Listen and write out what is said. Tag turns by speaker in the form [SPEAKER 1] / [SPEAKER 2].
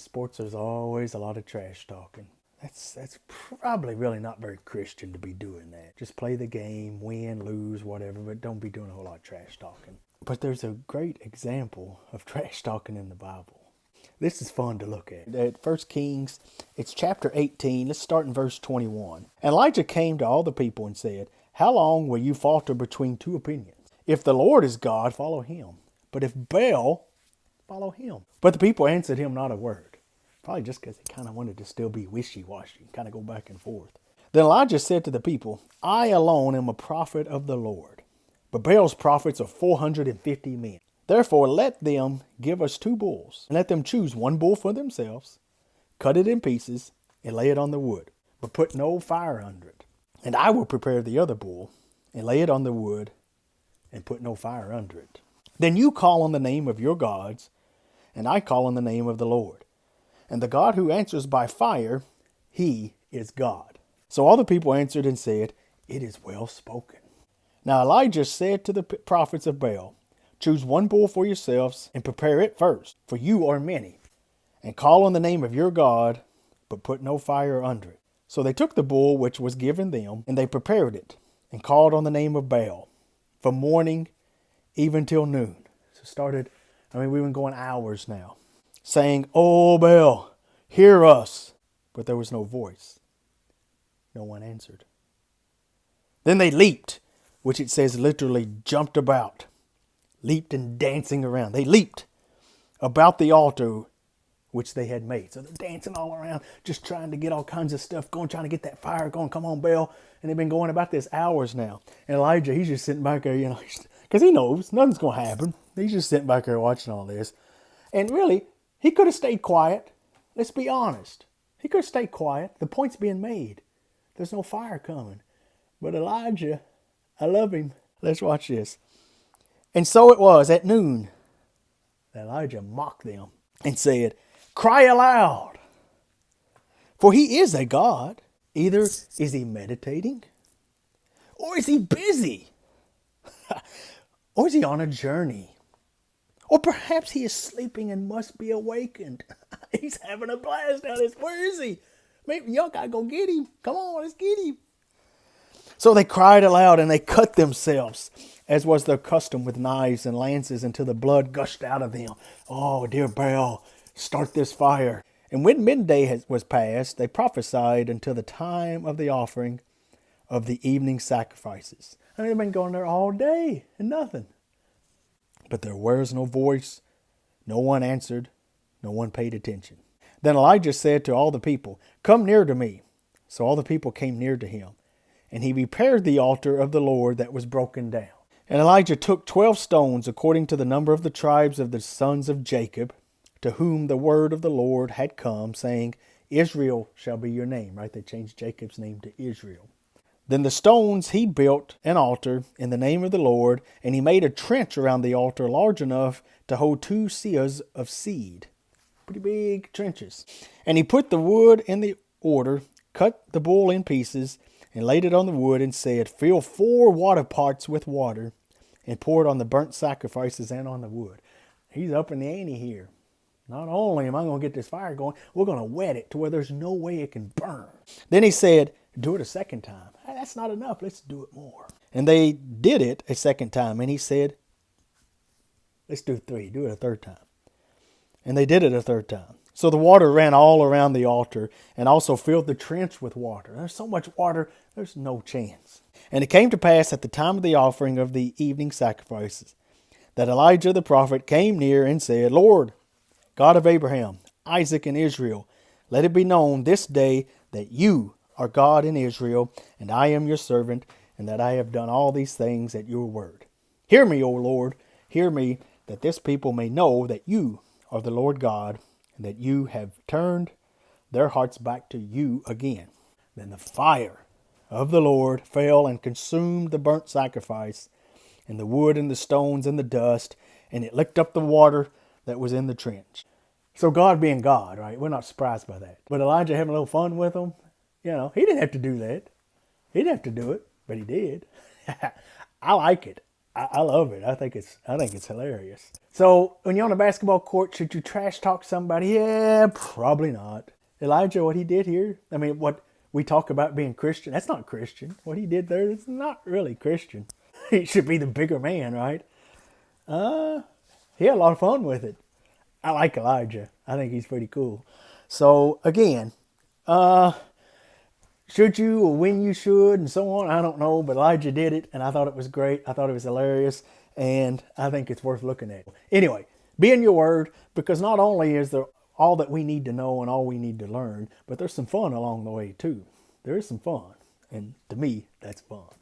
[SPEAKER 1] sports, there's always a lot of trash talking. That's probably really not very Christian to be doing that. Just play the game, win, lose, whatever, but don't be doing a whole lot of trash talking. But there's a great example of trash talking in the Bible. This is fun to look at. At 1 Kings, it's chapter 18. Let's start in verse 21. Elijah came to all the people and said, "How long will you falter between two opinions? If the Lord is God, follow him. But if Baal, follow him." But the people answered him not a word. Probably just because they kind of wanted to still be wishy-washy, kind of go back and forth. Then Elijah said to the people, "I alone am a prophet of the Lord, but Baal's prophets are 450 men. Therefore let them give us 2 bulls, and let them choose 1 bull for themselves, cut it in pieces, and lay it on the wood, but put no fire under it. And I will prepare the other bull, and lay it on the wood, and put no fire under it. Then you call on the name of your gods, and I call on the name of the Lord. And the God who answers by fire, he is God." So all the people answered and said, "It is well spoken." Now Elijah said to the prophets of Baal, "Choose 1 bull for yourselves, and prepare it first, for you are many. And call on the name of your God, but put no fire under it." So they took the bull which was given them, and they prepared it, and called on the name of Baal, from morning even till noon. So we've been going hours now, saying, "O Baal, hear us." But there was no voice. No one answered. Then they leaped, which it says literally jumped about. Leaped and dancing around. They leaped about the altar which they had made. So they're dancing all around, just trying to get all kinds of stuff going, trying to get that fire going. Come on, Baal. And they've been going about this hours now. And Elijah, he's just sitting back there, because he knows nothing's going to happen. He's just sitting back there watching all this. And really, he could have stayed quiet. Let's be honest. He could have stayed quiet. The point's being made. There's no fire coming. But Elijah, I love him. Let's watch this. "And so it was at noon that Elijah mocked them and said, 'Cry aloud, for he is a God. Either is he meditating, or is he busy, or is he on a journey? Or perhaps he is sleeping and must be awakened.'" He's having a blast out of this. Where is he? Maybe y'all gotta go get him. Come on, let's get him. So they cried aloud, and they cut themselves, as was their custom, with knives and lances, until the blood gushed out of them. "Oh, dear Baal, start this fire." And when midday was past, they prophesied until the time of the offering of the evening sacrifices. They've been going there all day and nothing. But there was no voice. No one answered. No one paid attention. Then Elijah said to all the people, "Come near to me." So all the people came near to him. And he repaired the altar of the Lord that was broken down. And Elijah took 12 stones according to the number of the tribes of the sons of Jacob, to whom the word of the Lord had come, saying, "Israel shall be your name." Right? They changed Jacob's name to Israel. Then the stones he built an altar in the name of the Lord, and he made a trench around the altar large enough to hold 2 seahs of seed. Pretty big trenches. And he put the wood in the order, cut the bull in pieces, and laid it on the wood, and said, "Fill 4 water pots with water, and pour it on the burnt sacrifices and on the wood." He's up in the ante here. Not only am I going to get this fire going, we're going to wet it to where there's no way it can burn. Then he said, "Do it a second time." "Hey, that's not enough. Let's do it more." And they did it a second time. And he said, "Let's do 3. Do it a third time." And they did it a third time. So the water ran all around the altar, and also filled the trench with water. There's so much water, there's no chance. And it came to pass at the time of the offering of the evening sacrifices, that Elijah the prophet came near and said, "Lord, God of Abraham, Isaac, and Israel, let it be known this day that you are God in Israel, and I am your servant, and that I have done all these things at your word. Hear me, O Lord, hear me, that this people may know that you are the Lord God, and that you have turned their hearts back to you again." Then the fire of the Lord fell and consumed the burnt sacrifice, and the wood and the stones and the dust, and it licked up the water that was in the trench. So God being God, right? We're not surprised by that. But Elijah having a little fun with them, he didn't have to do that. He didn't have to do it, but he did. I like it. I love it. I think it's hilarious. So when you're on a basketball court, should you trash talk somebody? Yeah, probably not. Elijah, what he did here, I mean, what we talk about being Christian, that's not Christian. What he did there is not really Christian. He should be the bigger man, right? He had a lot of fun with it. I like Elijah. I think he's pretty cool. So again, should you or when you should and so on, I don't know. But Elijah did it, and I thought it was great. I thought it was hilarious, and I think it's worth looking at. Anyway, be in your word, because not only is there all that we need to know and all we need to learn, but there's some fun along the way too. There is some fun, and to me, that's fun.